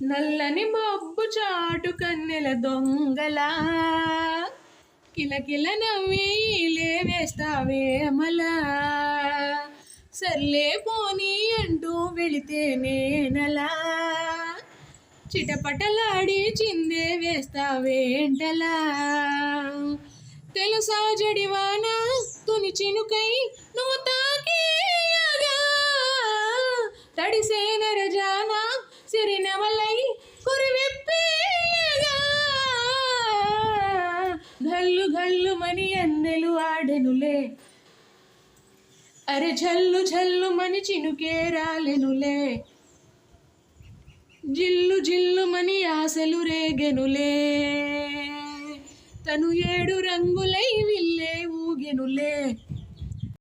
నల్లని మబ్బు చాటు కన్నెల దొంగలా కిలకిల నవ్వి లేవేస్తావేమలా సర్లే పోనీ అంటూ వెళితే నేనలా చిటపటలాడి చిందే వేస్తావేంటలా తెలుసా జడివాన తుని చినుకై నువ్వు తాకేయగా తడిసే నరజాన సిరినవలై కురివిప్పేయగా గల్లు గల్లు మని అన్నెలు ఆడెనులే అరె జల్లు జల్లు మని చినుకే రాలెనులే జిల్లు జిల్లు మని ఆశలు రేగెనులే తను 7 రంగులై విల్లే ఊగెనులే